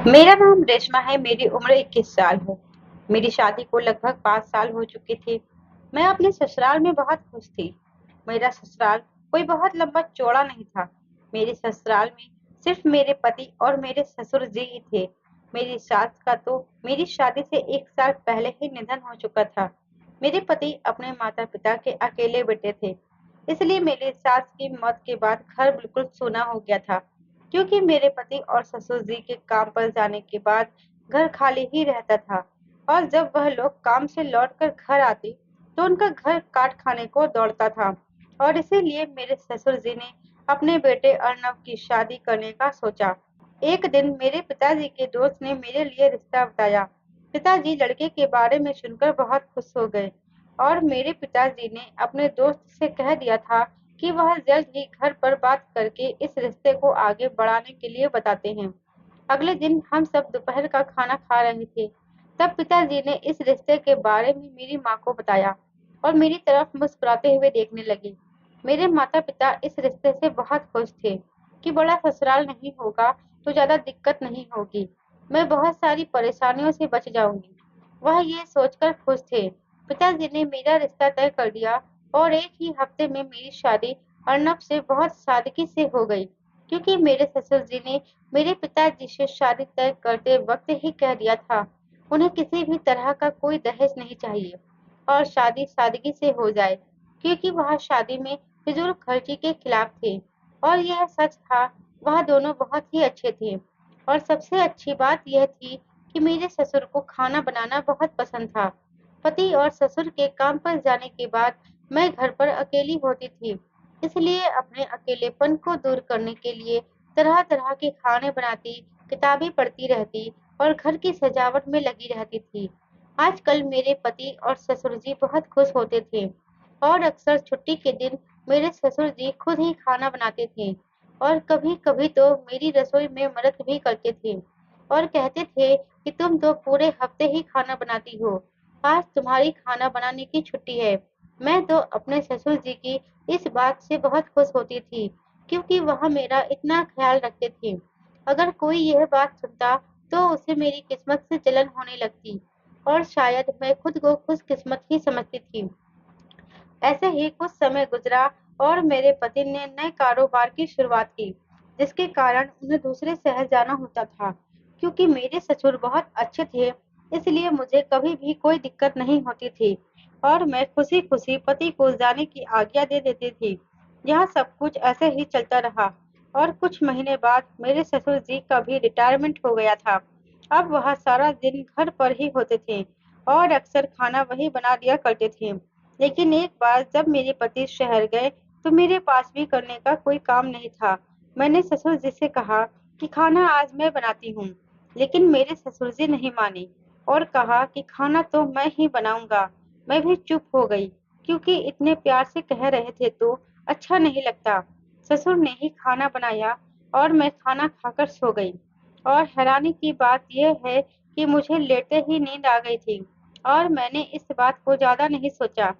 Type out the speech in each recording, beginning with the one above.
मेरा नाम रेशमा है। मेरी उम्र 21 साल है। मेरी शादी को लगभग 5 साल हो चुके थे। मैं अपने ससुराल में बहुत खुश थी। मेरा ससुराल कोई बहुत लंबा चौड़ा नहीं था। मेरे ससुराल में सिर्फ मेरे पति और मेरे ससुर जी ही थे। मेरी सास का तो मेरी शादी से 1 साल पहले ही निधन हो चुका था। मेरे पति अपने माता पिता के अकेले बेटे थे। इसलिए मेरी सास की मौत के बाद घर बिल्कुल सूना हो गया था। क्योंकि मेरे पति और ससुर जी के काम पर जाने के बाद घर खाली ही रहता था। और जब वह लोग काम से लौटकर घर आते तो उनका घर काट खाने को दौड़ता था। और इसीलिए मेरे ससुर जी ने अपने बेटे अर्नव की शादी करने का सोचा। एक दिन मेरे पिताजी के दोस्त ने मेरे लिए रिश्ता बताया। पिताजी लड़के के बारे में सुनकर बहुत खुश हो गए। और मेरे पिताजी ने अपने दोस्त से कह दिया था कि वह जल्द ही घर पर बात करके इस रिश्ते को आगे बढ़ाने के लिए बताते हैं। अगले दिन हम सब दोपहर का खाना खा रहे थे। तब पिताजी ने इस रिश्ते के बारे में मेरी माँ को बताया और मेरी तरफ मुस्कुराते हुए देखने लगे। मेरे माता पिता इस रिश्ते से बहुत खुश थे कि बड़ा ससुराल नहीं होगा तो ज्यादा दिक्कत नहीं होगी। मैं बहुत सारी परेशानियों से बच जाऊंगी। वह ये सोचकर खुश थे। पिताजी ने मेरा रिश्ता तय कर दिया और एक ही हफ्ते में मेरी शादी अर्नब से बहुत सादगी से हो गई। क्योंकि मेरे ससुर जी ने मेरे पिताजी से शादी तय करते वक्त ही कह दिया था, उन्हें किसी भी तरह का कोई दहेज नहीं चाहिए और शादी सादगी से हो जाए। क्योंकि वह शादी में फिजूल खर्ची के खिलाफ थे। और यह सच था, वह दोनों बहुत ही अच्छे थे। और सबसे अच्छी बात यह थी कि मेरे ससुर को खाना बनाना बहुत पसंद था। पति और ससुर के काम पर जाने के बाद मैं घर पर अकेली होती थी। इसलिए अपने अकेलेपन को दूर करने के लिए तरह-तरह के खाने बनाती, किताबें पढ़ती रहती और घर की सजावट में लगी रहती थी। आजकल मेरे पति और ससुर जी बहुत खुश होते थे और अक्सर छुट्टी के दिन मेरे ससुर जी खुद ही खाना बनाते थे और कभी-कभी तो मेरी रसोई में मदद भी करते थे और कहते थे कि तुम तो पूरे हफ्ते ही खाना बनाती हो, आज तुम्हारी खाना बनाने की छुट्टी है। मैं तो अपने ससुर जी की इस बात से बहुत खुश होती थी क्योंकि वह मेरा इतना ख्याल रखते थे। अगर कोई यह बात सुनता तो उसे मेरी किस्मत से जलन होने लगती और शायद मैं खुद को खुशकिस्मत ही समझती थी। ऐसे ही कुछ समय गुजरा और मेरे पति ने नए कारोबार की शुरुआत की, जिसके कारण उन्हें दूसरे शहर जाना होता था। क्योंकि मेरे ससुर बहुत अच्छे थे, इसलिए मुझे कभी भी कोई दिक्कत नहीं होती थी और मैं खुशी-खुशी पति को जाने की आज्ञा दे देती थी। यह सब कुछ ऐसे ही चलता रहा और कुछ महीने बाद मेरे ससुर जी का भी रिटायरमेंट हो गया था। अब वह सारा दिन घर पर ही होते थे और अक्सर खाना वही बना दिया करते थे। लेकिन एक बार जब मेरे पति शहर गए तो मेरे पास भी करने का कोई काम नहीं था। मैंने ससुर जी से कहा कि खाना आज मैं बनाती हूँ, लेकिन मेरे ससुर जी नहीं माने और कहा कि खाना तो मैं ही बनाऊंगा। मैं भी चुप हो गई क्योंकि इतने प्यार से कह रहे थे तो अच्छा नहीं लगता। ससुर ने ही खाना बनाया और मैं खाना खाकर सो गई। और हैरानी की बात यह है कि मुझे लेटे ही नींद आ गई थी और मैंने इस बात को ज्यादा नहीं सोचा।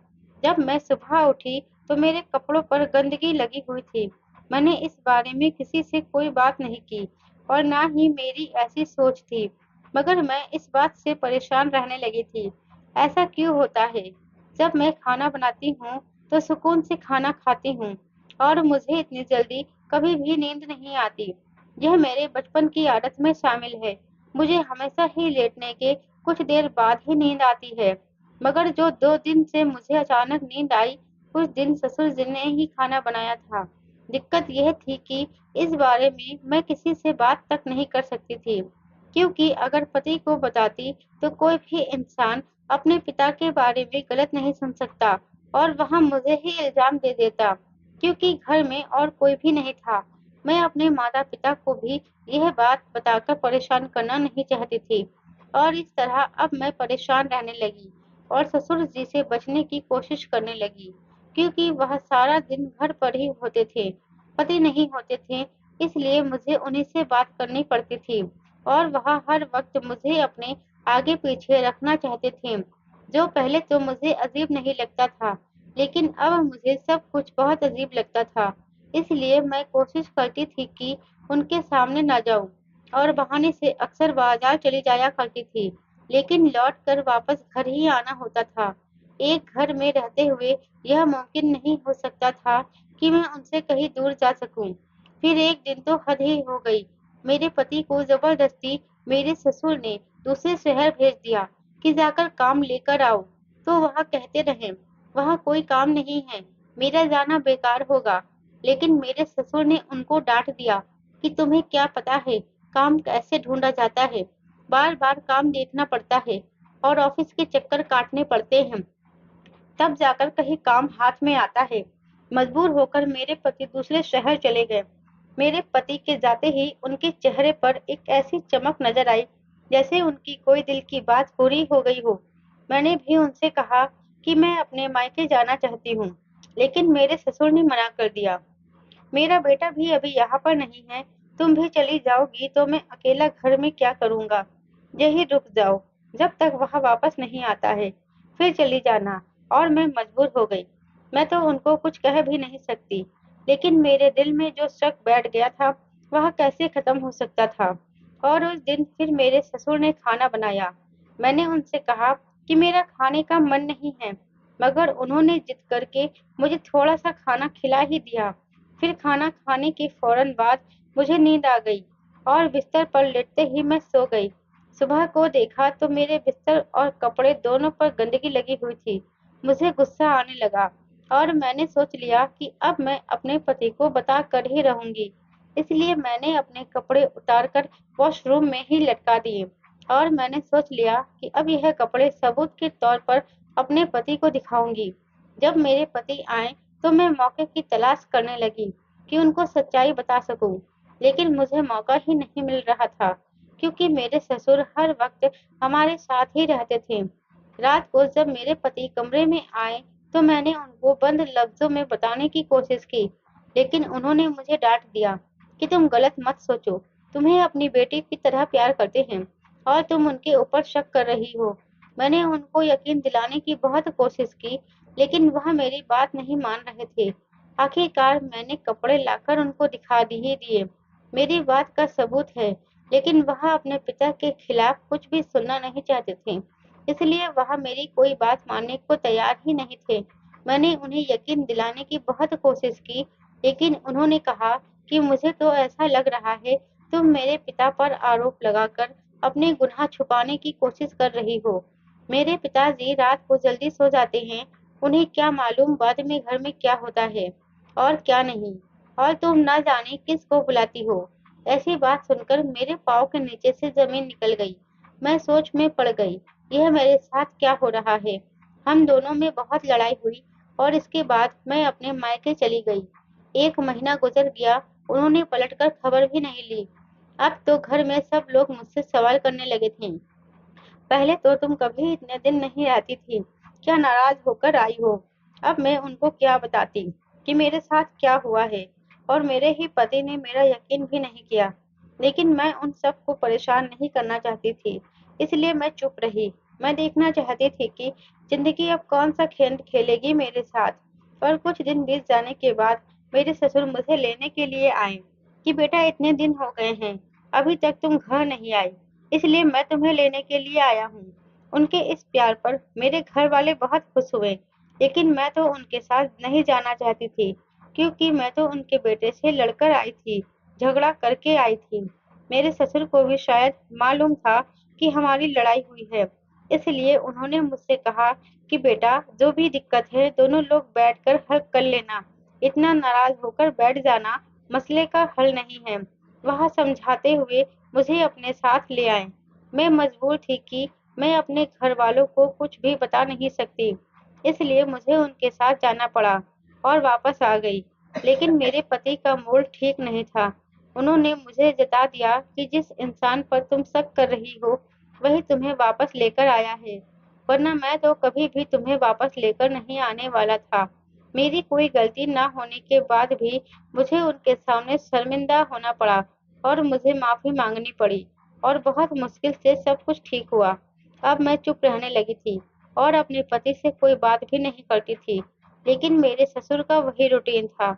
जब मैं सुबह उठी तो मेरे कपड़ों पर गंदगी लगी हुई थी। मैंने इस बारे में किसी से कोई बात नहीं की और ना ही मेरी ऐसी सोच थी, मगर मैं इस बात से परेशान रहने लगी थी। ऐसा क्यों होता है? जब मैं खाना बनाती हूँ तो सुकून से खाना खाती हूँ और मुझे इतनी जल्दी कभी भी नींद नहीं आती। यह मेरे बचपन की आदत में शामिल है। मुझे हमेशा ही लेटने के कुछ देर बाद ही नींद आती है। मगर जो 2 दिन से मुझे अचानक नींद आई, उस दिन ससुर जी ने ही खाना बनाया था। दिक्कत यह थी कि इस बारे में मैं किसी से बात तक नहीं कर सकती थी, क्योंकि अगर पति को बताती तो कोई भी इंसान अपने पिता के बारे में गलत नहीं सुन सकता और वह मुझे ही इल्ज़ाम दे देता, क्योंकि घर में और कोई भी नहीं था। मैं अपने माता-पिता को भी यह बात बताकर परेशान करना नहीं चाहती थी और इस तरह अब मैं परेशान रहने लगी और ससुर जी से बचने की कोशिश करने लगी, क्योंकि वह सारा दिन घर पर ही होते थे, पति नहीं होते थे, इसलिए मुझे उन्हीं से बात करनी पड़ती थी और वह हर वक्त मुझे अपने आगे पीछे रखना चाहते थे, जो पहले तो मुझे अजीब नहीं लगता था, लेकिन अब मुझे सब कुछ बहुत अजीब लगता था। इसलिए मैं कोशिश करती थी कि उनके सामने ना जाऊं, और बहाने से अक्सर बाजार चली जाया करती थी, लेकिन लौट कर वापस घर ही आना होता था। एक घर में रहते हुए यह मुमकिन नहीं हो सकता था कि मैं उनसे कहीं दूर जा सकूं। फिर एक दिन तो हद ही हो गई। मेरे पति को जबरदस्ती मेरे ससुर ने दूसरे शहर भेज दिया कि जाकर काम लेकर आओ। तो वह कहते रहे, वहाँ कोई काम नहीं है, मेरा जाना बेकार होगा। लेकिन मेरे ससुर ने उनको डांट दिया कि तुम्हें क्या पता है काम कैसे ढूंढा जाता है, बार बार काम देखना पड़ता है और ऑफिस के चक्कर काटने पड़ते हैं, तब जाकर कहीं काम हाथ में आता है। मजबूर होकर मेरे पति दूसरे शहर चले गए। मेरे पति के जाते ही उनके चेहरे पर एक ऐसी चमक नजर आई जैसे उनकी कोई दिल की बात पूरी हो गई हो। मैंने भी उनसे कहा कि मैं अपने मायके जाना चाहती हूँ, लेकिन मेरे ससुर ने मना कर दिया। मेरा बेटा भी अभी यहाँ पर नहीं है, तुम भी चली जाओगी तो मैं अकेला घर में क्या करूँगा? यहीं रुक जाओ, जब तक वह वापस नहीं आता है, फिर चली जाना। और मैं मजबूर हो गई। मैं तो उनको कुछ कह भी नहीं सकती, लेकिन मेरे दिल में जो शक बैठ गया था, वह कैसे खत्म हो सकता था? और उस दिन फिर मेरे ससुर ने खाना बनाया। मैंने उनसे कहा कि मेरा खाने का मन नहीं है, मगर उन्होंने जिद करके मुझे थोड़ा-सा खाना खिला ही दिया। फिर खाना खाने के फौरन बाद मुझे नींद आ गई और बिस्तर पर लेटते ही मैं सो गई। सुबह को देखा तो मेरे बिस्तर और कपड़े दोनों पर गंदगी लगी हुई थी। मुझे गुस्सा आने लगा और मैंने सोच लिया कि अब मैं अपने पति को बता कर ही रहूंगी। इसलिए मैंने अपने कपड़े उतारकर वॉशरूम में ही लटका दिए और मैंने सोच लिया कि अब यह कपड़े सबूत के तौर पर अपने पति को दिखाऊंगी। जब मेरे पति आए तो मैं मौके की तलाश करने लगी कि उनको सच्चाई बता सकूं, लेकिन मुझे मौका ही नहीं मिल रहा था क्योंकि मेरे ससुर हर वक्त हमारे साथ ही रहते थे। रात को जब मेरे पति कमरे में आए तो मैंने उनको बंद लफ्जों में बताने की कोशिश की, लेकिन उन्होंने मुझे डांट दिया कि तुम गलत मत सोचो, तुम्हें अपनी बेटी की तरह प्यार करते हैं और तुम उनके ऊपर शक कर रही हो। मैंने उनको यकीन दिलाने की बहुत कोशिश की, लेकिन वह मेरी बात नहीं मान रहे थे। आखिरकार मैंने कपड़े लाकर उनको दिखा ही दिए। मेरी बात का सबूत है, लेकिन वह अपने पिता के खिलाफ कुछ भी सुनना नहीं चाहते थे। इसलिए वह मेरी कोई बात मानने को तैयार ही नहीं थे। मैंने उन्हें यकीन दिलाने की बहुत कोशिश की, लेकिन उन्होंने कहा कि मुझे तो ऐसा लग रहा है तुम मेरे पिता पर आरोप लगाकर अपने गुनाह छुपाने की कोशिश कर रही हो। मेरे पिताजी रात को जल्दी सो जाते हैं, उन्हें क्या मालूम बाद में घर में क्या होता है और क्या नहीं, और तुम ना जाने किसको बुलाती हो। ऐसी बात सुनकर मेरे पाँव के नीचे से जमीन निकल गई। मैं सोच में पड़ गई, यह मेरे साथ क्या हो रहा है? हम दोनों में बहुत लड़ाई हुई और इसके बाद मैं अपने मायके चली गई। 1 महीना गुजर गया, उन्होंने पलटकर खबर भी नहीं ली। अब तो घर में सब लोग मुझसे सवाल करने लगे थे, पहले तो तुम कभी इतने दिन नहीं आती थी, क्या नाराज होकर आई हो? अब मैं उनको क्या बताती कि मेरे साथ क्या हुआ है, और मेरे ही पति ने मेरा यकीन भी नहीं किया। लेकिन मैं उन सबको परेशान नहीं करना चाहती थी, इसलिए मैं चुप रही। मैं देखना चाहती थी कि जिंदगी अब कौन सा खेल खेलेगी मेरे साथ। पर कुछ दिन बीत जाने के बाद मेरे ससुर मुझे लेने के लिए आए कि बेटा इतने दिन हो गए हैं, अभी तक तुम घर नहीं आई, इसलिए मैं तुम्हें लेने के लिए आया हूँ। उनके इस प्यार पर मेरे घर वाले बहुत खुश हुए, लेकिन मैं तो उनके साथ नहीं जाना चाहती थी, क्योंकि मैं तो उनके बेटे से लड़कर आई थी, झगड़ा करके आई थी। मेरे ससुर को भी शायद मालूम था कि हमारी लड़ाई हुई है, इसलिए उन्होंने मुझसे कहा कि बेटा जो भी दिक्कत है दोनों लोग बैठकर हल कर लेना, इतना नाराज होकर बैठ जाना मसले का हल नहीं है। वह समझाते हुए मुझे अपने साथ ले आए। मैं मजबूर थी कि मैं अपने घर वालों को कुछ भी बता नहीं सकती, इसलिए मुझे उनके साथ जाना पड़ा और वापस आ गई। लेकिन मेरे पति का मूड ठीक नहीं था। उन्होंने मुझे जता दिया कि जिस इंसान पर तुम शक कर रही हो, वही तुम्हें वापस लेकर आया है, वरना मैं तो कभी भी तुम्हें वापस लेकर नहीं आने वाला था। मेरी कोई गलती ना होने के बाद भी मुझे उनके सामने शर्मिंदा होना पड़ा और मुझे माफ़ी माँगनी पड़ी, और बहुत मुश्किल से सब कुछ ठीक हुआ। अब मैं चुप रहने लगी थी और अपने पति से कोई बात भी नहीं करती थी। लेकिन मेरे ससुर का वही रूटीन था।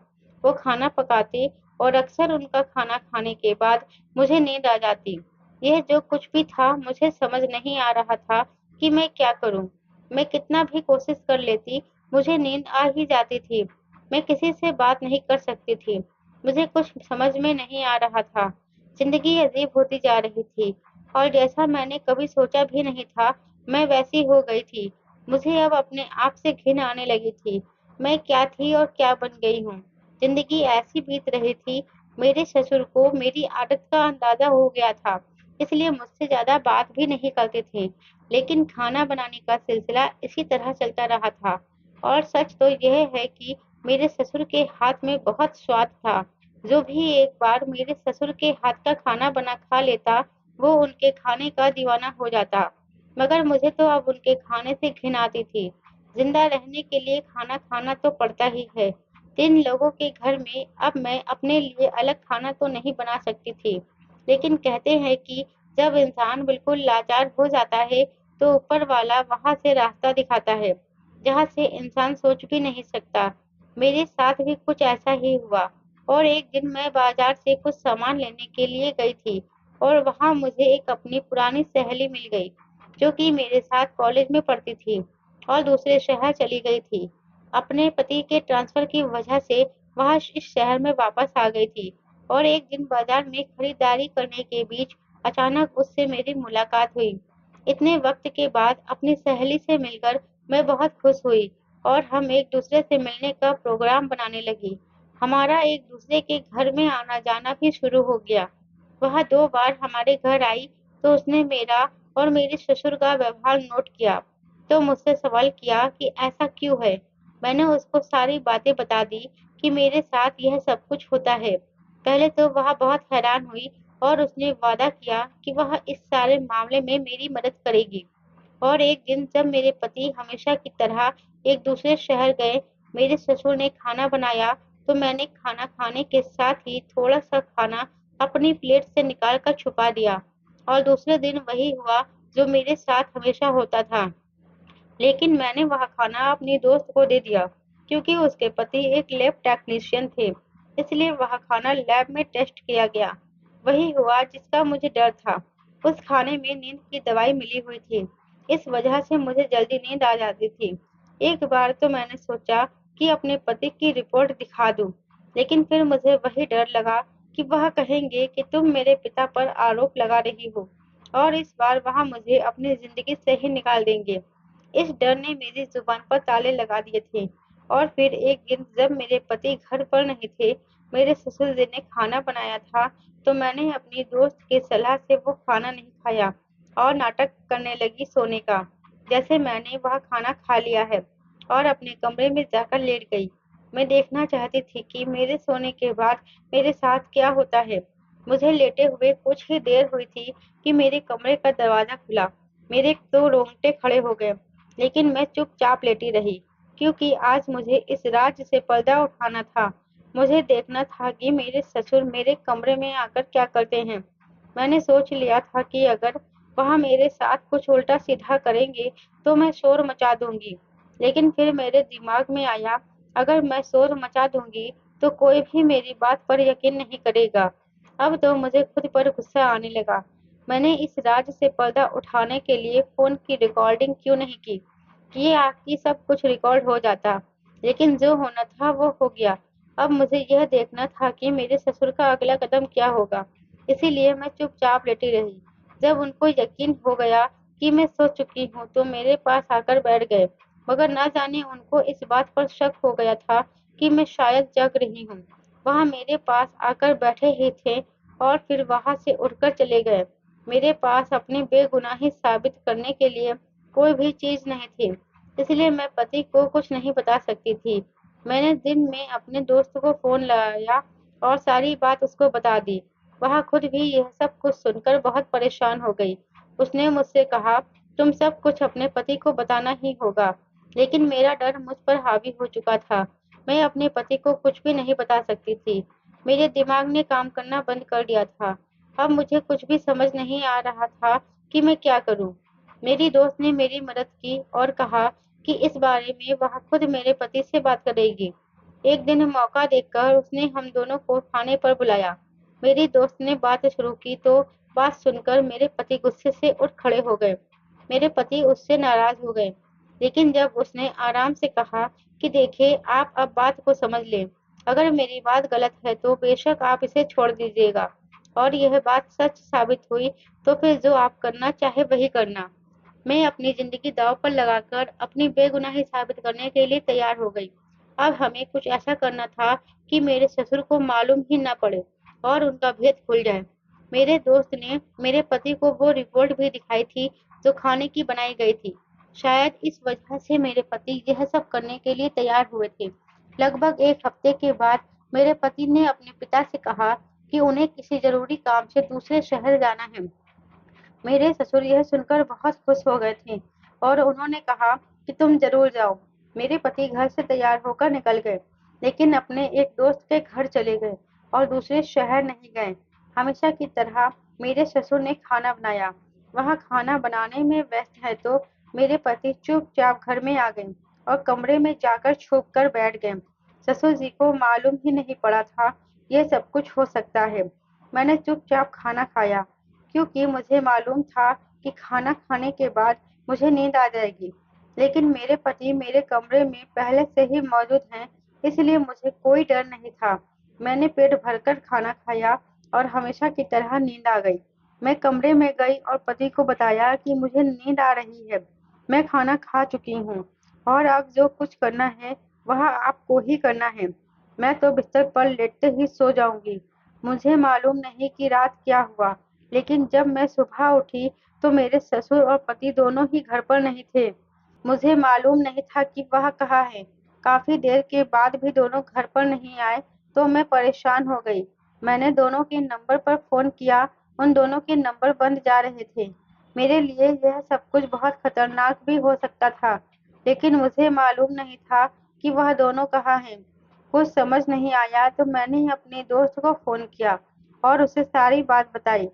वो खाना पकाते और अक्सर उनका खाना खाने के बाद मुझे नींद आ जाती। यह जो कुछ भी था मुझे समझ नहीं आ रहा था कि मैं क्या करूं। मैं कितना भी कोशिश कर लेती, मुझे नींद आ ही जाती थी। मैं किसी से बात नहीं कर सकती थी। मुझे कुछ समझ में नहीं आ रहा था। जिंदगी अजीब होती जा रही थी और जैसा मैंने कभी सोचा भी नहीं था, मैं वैसी हो गई थी। मुझे अब अपने आप से घिन आने लगी थी। मैं क्या थी और क्या बन गई हूँ। जिंदगी ऐसी बीत रही थी। मेरे ससुर को मेरी आदत का अंदाजा हो गया था, इसलिए मुझसे ज्यादा बात भी नहीं करते थे। लेकिन खाना बनाने का सिलसिला इसी तरह चलता रहा था। और सच तो यह है कि मेरे ससुर के हाथ में बहुत स्वाद था। जो भी एक बार मेरे ससुर के हाथ का खाना बना खा लेता, वो उनके खाने का दीवाना हो जाता। मगर मुझे तो अब उनके खाने से घिन आती थी। जिंदा रहने के लिए खाना खाना तो पड़ता ही है। 3 लोगों के घर में अब मैं अपने लिए अलग खाना तो नहीं बना सकती थी। लेकिन कहते हैं कि जब इंसान बिल्कुल लाचार हो जाता है, तो ऊपर वाला वहाँ से रास्ता दिखाता है, जहाँ से इंसान सोच भी नहीं सकता। मेरे साथ भी कुछ ऐसा ही हुआ। और एक दिन मैं बाजार से कुछ सामान लेने के लिए गई थी और वहाँ मुझे एक अपनी पुरानी सहेली मिल गई, जो कि मेरे साथ कॉलेज में पढ़ती थी और दूसरे शहर चली गई थी। अपने पति के ट्रांसफर की वजह से वह इस शहर में वापस आ गई थी और एक दिन बाजार में खरीदारी करने के बीच अचानक उससे मेरी मुलाकात हुई। इतने वक्त के बाद अपनी सहेली से मिलकर मैं बहुत खुश हुई और हम एक दूसरे से मिलने का प्रोग्राम बनाने लगी। हमारा एक दूसरे के घर में आना जाना भी शुरू हो गया। वह 2 बार हमारे घर आई, तो उसने मेरा और मेरे ससुर का व्यवहार नोट किया। तो मुझसे सवाल किया कि ऐसा क्यों है। मैंने उसको सारी बातें बता दी कि मेरे साथ यह सब कुछ होता है। पहले तो वह बहुत हैरान हुई और उसने वादा किया कि वह इस सारे मामले में मेरी मदद करेगी। और एक दिन जब मेरे पति हमेशा की तरह एक दूसरे शहर गए, मेरे ससुर ने खाना बनाया, तो मैंने खाना खाने के साथ ही थोड़ा-सा खाना अपनी प्लेट से निकाल कर छुपा दिया। और दूसरे दिन वही हुआ जो मेरे साथ हमेशा होता था। लेकिन मैंने वह खाना अपनी दोस्त को दे दिया, क्योंकि उसके पति एक लैब टेक्नीशियन थे। इसलिए वह खाना लैब में टेस्ट किया गया। वही हुआ जिसका मुझे डर था। उस खाने में नींद की दवाई मिली हुई थी। इस वजह से मुझे जल्दी नींद आ जाती थी। एक बार तो मैंने सोचा कि अपने पति की रिपोर्ट दिखा दूं, लेकिन फिर मुझे वही डर लगा कि वह कहेंगे कि तुम मेरे पिता पर आरोप लगा रही हो और इस बार वह मुझे अपनी जिंदगी से ही निकाल देंगे। इस डर ने मेरी जुबान पर ताले लगा दिए थे। और फिर एक दिन जब मेरे पति घर पर नहीं थे, मेरे ससुर जी ने खाना बनाया था, तो मैंने अपनी दोस्त की सलाह से वो खाना नहीं खाया और नाटक करने लगी सोने का, जैसे मैंने वह खाना खा लिया है, और अपने कमरे में जाकर लेट गई। मैं देखना चाहती थी कि मेरे सोने के बाद मेरे साथ क्या होता है। मुझे लेटे हुए कुछ ही देर हुई थी कि मेरे कमरे का दरवाजा खुला। मेरे तो रोंगटे खड़े हो गए, लेकिन मैं चुपचाप लेटी रही, क्योंकि आज मुझे इस राज से पर्दा उठाना था। मुझे देखना था कि मेरे ससुर मेरे कमरे में आकर क्या करते हैं। मैंने सोच लिया था कि अगर वह मेरे साथ कुछ उल्टा-सीधा करेंगे, तो मैं शोर मचा दूँगी। लेकिन फिर मेरे दिमाग में आया, अगर मैं शोर मचा दूँगी, तो कोई भी मेरी बात पर यकीन नहीं करेगा। अब तो मुझे खुद पर गुस्सा आने लगा। मैंने इस राज से पर्दा उठाने के लिए फ़ोन की रिकॉर्डिंग क्यों नहीं की। ये आखिर सब कुछ रिकॉर्ड हो जाता। लेकिन जो होना था वो हो गया। अब मुझे यह देखना था कि मेरे ससुर का अगला कदम क्या होगा। इसीलिए मैं चुपचाप लेटी रही। जब उनको यकीन हो गया कि मैं सो चुकी हूँ, तो मेरे पास आकर बैठ गए। मगर न जाने उनको इस बात पर शक हो गया था कि मैं शायद जग रही हूँ। वह मेरे पास आकर बैठे ही थे और फिर वहाँ से उठकर चले गए। मेरे पास अपनी बेगुनाही साबित करने के लिए कोई भी चीज़ नहीं थी, इसलिए मैं पति को कुछ नहीं बता सकती थी। मैंने दिन में अपने दोस्त को फ़ोन लगाया और सारी बात उसको बता दी। वह खुद भी यह सब कुछ सुनकर बहुत परेशान हो गई। उसने मुझसे कहा, तुम सब कुछ अपने पति को बताना ही होगा। लेकिन मेरा डर मुझ पर हावी हो चुका था। मैं अपने पति को कुछ भी नहीं बता सकती थी। मेरे दिमाग ने काम करना बंद कर दिया था। अब मुझे कुछ भी समझ नहीं आ रहा था कि मैं क्या करूं। मेरी दोस्त ने मेरी मदद की और कहा कि इस बारे में वह खुद मेरे पति से बात करेगी। एक दिन मौका देखकर उसने हम दोनों को खाने पर बुलाया। मेरी दोस्त ने बात शुरू की तो बात सुनकर मेरे पति गुस्से से उठ खड़े हो गए। मेरे पति उससे नाराज हो गए, लेकिन जब उसने आराम से कहा कि देखिए आप अब बात को समझ लें, अगर मेरी बात गलत है तो बेशक आप इसे छोड़ दीजिएगा और यह बात सच साबित हुई तो फिर जो आप करना चाहे वही करना। मैं अपनी ज़िंदगी दाँव पर लगाकर अपनी बेगुनाही साबित करने के लिए तैयार हो गई। अब हमें कुछ ऐसा करना था कि मेरे ससुर को मालूम ही ना पड़े और उनका भेद खुल जाए। मेरे दोस्त ने मेरे पति को वो रिपोर्ट भी दिखाई थी जो खाने की बनाई गई थी। शायद इस वजह से मेरे पति यह सब करने के लिए तैयार हुए थे। लगभग 1 हफ्ते के बाद मेरे पति ने अपने पिता से कहा कि उन्हें किसी ज़रूरी काम से दूसरे शहर जाना है। मेरे ससुर यह सुनकर बहुत खुश हो गए थे और उन्होंने कहा कि तुम जरूर जाओ। मेरे पति घर से तैयार होकर निकल गए, लेकिन अपने एक दोस्त के घर चले गए और दूसरे शहर नहीं गए। हमेशा की तरह मेरे ससुर ने खाना बनाया। वह खाना बनाने में व्यस्त है तो मेरे पति चुपचाप घर में आ गए और कमरे में जाकर छुप कर बैठ गए। ससुर जी को मालूम ही नहीं पड़ा था ये सब कुछ हो सकता है। मैंने चुपचाप खाना खाया क्योंकि मुझे मालूम था कि खाना खाने के बाद मुझे नींद आ जाएगी। लेकिन मेरे पति मेरे कमरे में पहले से ही मौजूद हैं, इसलिए मुझे कोई डर नहीं था। मैंने पेट भरकर खाना खाया और हमेशा की तरह नींद आ गई। मैं कमरे में गई और पति को बताया कि मुझे नींद आ रही है। मैं खाना खा चुकी हूँ और अब जो कुछ करना है वह आपको ही करना है। मैं तो बिस्तर पर लेटते ही सो जाऊंगी। मुझे मालूम नहीं कि रात क्या हुआ, लेकिन जब मैं सुबह उठी तो मेरे ससुर और पति दोनों ही घर पर नहीं थे। मुझे मालूम नहीं था कि वह कहाँ है। काफी देर के बाद भी दोनों घर पर नहीं आए तो मैं परेशान हो गई। मैंने दोनों के नंबर पर फोन किया, उन दोनों के नंबर बंद जा रहे थे। मेरे लिए यह सब कुछ बहुत खतरनाक भी हो सकता था, लेकिन मुझे मालूम नहीं था कि वह दोनों कहाँ हैं। कुछ समझ नहीं आया तो मैंने अपने दोस्त को फोन किया और उसे सारी बात बताई।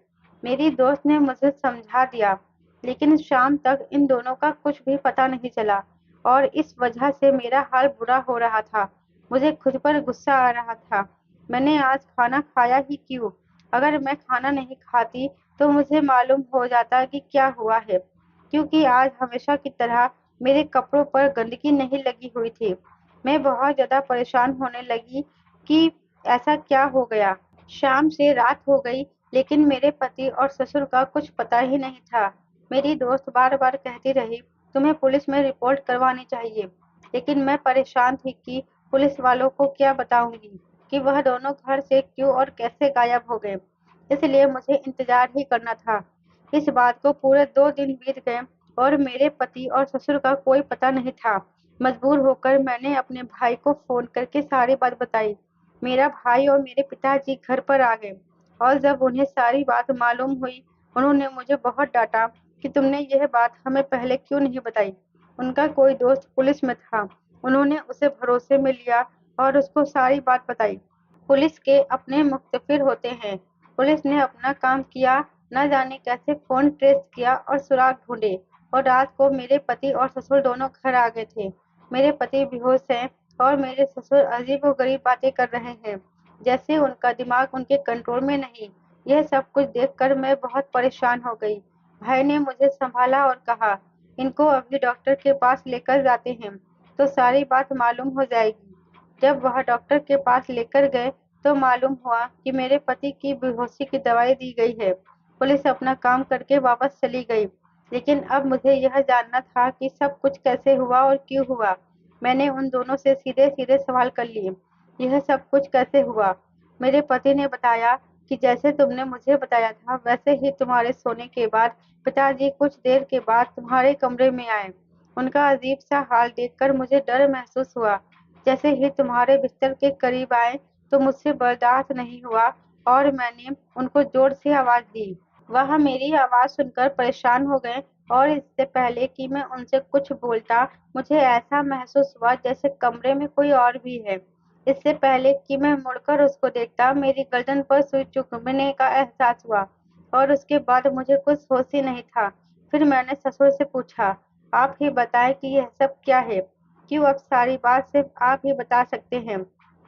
मेरी दोस्त ने मुझे समझा दिया, लेकिन शाम तक इन दोनों का कुछ भी पता नहीं चला और इस वजह से मेरा हाल बुरा हो रहा था। मुझे खुद पर गुस्सा आ रहा था। मैंने आज खाना खाया ही क्यों? अगर मैं खाना नहीं खाती तो मुझे मालूम हो जाता कि क्या हुआ है, क्योंकि आज हमेशा की तरह मेरे कपड़ों पर गंदगी नहीं लगी हुई थी। मैं बहुत ज़्यादा परेशान होने लगी कि ऐसा क्या हो गया। शाम से रात हो गई, लेकिन मेरे पति और ससुर का कुछ पता ही नहीं था। मेरी दोस्त बार-बार कहती रही, तुम्हें पुलिस में रिपोर्ट करवानी चाहिए, लेकिन मैं परेशान थी कि पुलिस वालों को क्या बताऊंगी कि वह दोनों घर से क्यों और कैसे गायब हो गए। इसलिए मुझे इंतजार ही करना था। इस बात को पूरे 2 दिन बीत गए और मेरे पति और ससुर का कोई पता नहीं था। मजबूर होकर मैंने अपने भाई को फ़ोन करके सारी बात बताई। मेरा भाई और मेरे पिताजी घर पर आ गए और जब उन्हें सारी बात मालूम हुई, उन्होंने मुझे बहुत डाँटा कि तुमने यह बात हमें पहले क्यों नहीं बताई। उनका कोई दोस्त पुलिस में था। उन्होंने उसे भरोसे में लिया और उसको सारी बात बताई। पुलिस के अपने मुख्तफिर होते हैं। पुलिस ने अपना काम किया, न जाने कैसे फ़ोन ट्रेस किया और सुराग ढूँढे और रात को मेरे पति और ससुर दोनों घर आ गए थे। मेरे पति बेहोश हैं और मेरे ससुर अजीबो-गरीब बातें कर रहे हैं, जैसे उनका दिमाग उनके कंट्रोल में नहीं। यह सब कुछ देखकर मैं बहुत परेशान हो गई। भाई ने मुझे सँभाला और कहा, इनको अभी डॉक्टर के पास लेकर जाते हैं, तो सारी बात मालूम हो जाएगी। जब वह डॉक्टर के पास लेकर गए तो मालूम हुआ कि मेरे पति की बेहोशी की दवाई दी गई है। पुलिस अपना काम करके वापस चली गई, लेकिन अब मुझे यह जानना था कि सब कुछ कैसे हुआ और क्यों हुआ। मैंने उन दोनों से सीधे-सीधे सवाल कर लिए, यह सब कुछ कैसे हुआ? मेरे पति ने बताया कि जैसे तुमने मुझे बताया था, वैसे ही तुम्हारे सोने के बाद पिताजी कुछ देर के बाद तुम्हारे कमरे में आए। उनका अजीब-सा हाल देखकर मुझे डर महसूस हुआ। जैसे ही तुम्हारे बिस्तर के करीब आए तो मुझसे बर्दाश्त नहीं हुआ और मैंने उनको जोर से आवाज़ दी। वह मेरी आवाज़ सुनकर परेशान हो गए और इससे पहले कि मैं उनसे कुछ बोलता, मुझे ऐसा महसूस हुआ जैसे कमरे में कोई और भी है। इससे पहले कि मैं मुड़कर उसको देखता, मेरी गर्दन पर सुई चुभने का एहसास हुआ और उसके बाद मुझे कुछ होश ही नहीं था। फिर मैंने ससुर से पूछा, आप ही बताएं कि यह सब क्या है? क्यों अब सारी बात सिर्फ आप ही बता सकते हैं?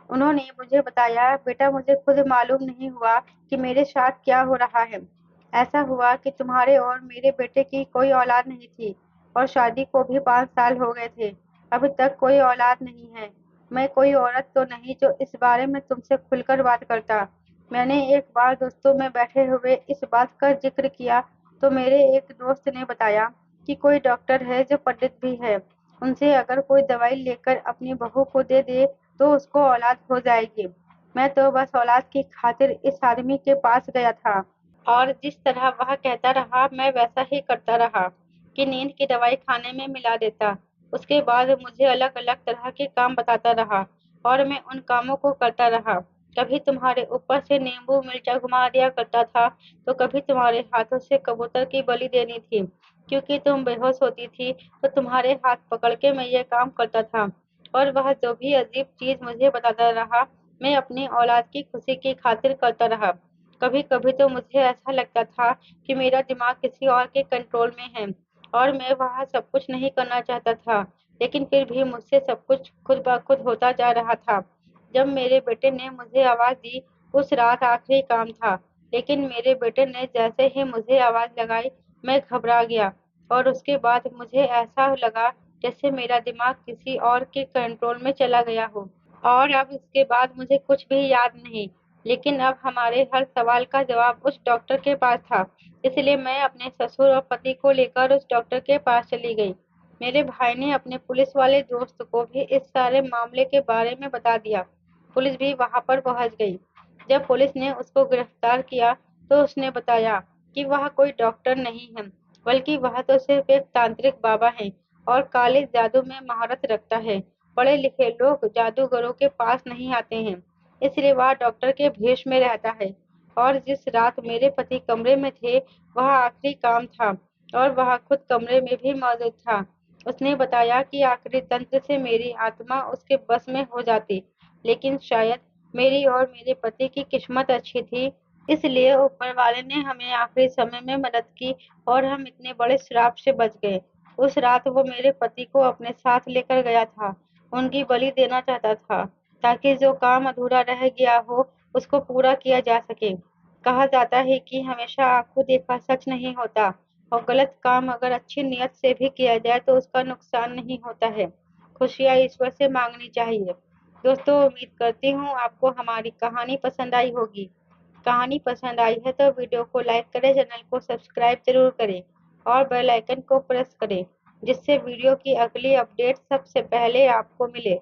उन्होंने मुझे बताया, बेटा मुझे खुद मालूम नहीं हुआ कि मेरे साथ क्या हो रहा है। ऐसा हुआ कि तुम्हारे और मेरे बेटे की कोई औलाद नहीं थी और शादी को भी 5 साल हो गए थे। अभी तक कोई औलाद नहीं है। मैं कोई औरत तो नहीं जो इस बारे में तुमसे खुलकर बात करता। मैंने एक बार दोस्तों में बैठे हुए इस बात का जिक्र किया तो मेरे एक दोस्त ने बताया कि कोई डॉक्टर है जो पंडित भी है। उनसे अगर कोई दवाई लेकर अपनी बहू को दे दे तो उसको औलाद हो जाएगी। मैं तो बस औलाद की खातिर इस आदमी के पास गया था और जिस तरह वह कहता रहा मैं वैसा ही करता रहा कि नींद की दवाई खाने में मिला देता। उसके बाद मुझे अलग-अलग तरह के काम बताता रहा और मैं उन कामों को करता रहा। कभी तुम्हारे ऊपर से नींबू मिर्चा घुमा दिया करता था, तो कभी तुम्हारे हाथों से कबूतर की बलि देनी थी। क्योंकि तुम बेहोश होती थी, तो तुम्हारे हाथ पकड़ के मैं ये काम करता था। और वह जो भी अजीब चीज़ मुझे बताता रहा, मैं अपनी औलाद की खुशी की खातिर करता रहा। कभी-कभी तो मुझे ऐसा लगता था कि मेरा दिमाग किसी और के कंट्रोल में है और मैं वहाँ सब कुछ नहीं करना चाहता था, लेकिन फिर भी मुझसे सब कुछ खुद ब खुद होता जा रहा था। जब मेरे बेटे ने मुझे आवाज़ दी, उस रात आखिरी काम था, लेकिन मेरे बेटे ने जैसे ही मुझे आवाज़ लगाई, मैं घबरा गया और उसके बाद मुझे ऐसा लगा जैसे मेरा दिमाग किसी और के कंट्रोल में चला गया हो। और अब इसके बाद मुझे कुछ भी याद नहीं, लेकिन अब हमारे हर सवाल का जवाब उस डॉक्टर के पास था, इसलिए मैं अपने ससुर और पति को लेकर उस डॉक्टर के पास चली गई। मेरे भाई ने अपने पुलिस वाले दोस्त को भी इस सारे मामले के बारे में बता दिया। पुलिस भी वहाँ पर पहुँच गई। जब पुलिस ने उसको गिरफ्तार किया, तो उसने बताया कि वह कोई डॉक्टर नहीं है, बल्कि वह तो सिर्फ एक तांत्रिक बाबा है और काले जादू में महारत रखता है। पढ़े-लिखे लोग जादूगरों के पास नहीं आते हैं, इसलिए वह डॉक्टर के भेष में रहता है। और जिस रात मेरे पति कमरे में थे, वह आखिरी काम था और वह खुद कमरे में भी मौजूद था। उसने बताया कि आखिरी तंत्र से मेरी आत्मा उसके बस में हो जाती, लेकिन शायद मेरी और मेरे पति की किस्मत अच्छी थी, इसलिए ऊपर वाले ने हमें आखिरी समय में मदद की और हम इतने बड़े श्राप से बच गए। उस रात वो मेरे पति को अपने साथ लेकर गया था। उनकी बलि देना चाहता था, ताकि जो काम अधूरा रह गया हो, उसको पूरा किया जा सके। कहा जाता है कि हमेशा आँखों देखा सच नहीं होता और गलत काम अगर अच्छी नीयत से भी किया जाए तो उसका नुकसान नहीं होता है। खुशियाँ ईश्वर से माँगनी चाहिए। दोस्तों, उम्मीद करती हूँ आपको हमारी कहानी पसंद आई होगी। कहानी पसंद आई है तो वीडियो को लाइक करें, चैनल को सब्सक्राइब ज़रूर करें और बेल आइकन को प्रेस करें, जिससे वीडियो की अगली अपडेट सबसे पहले आपको मिले।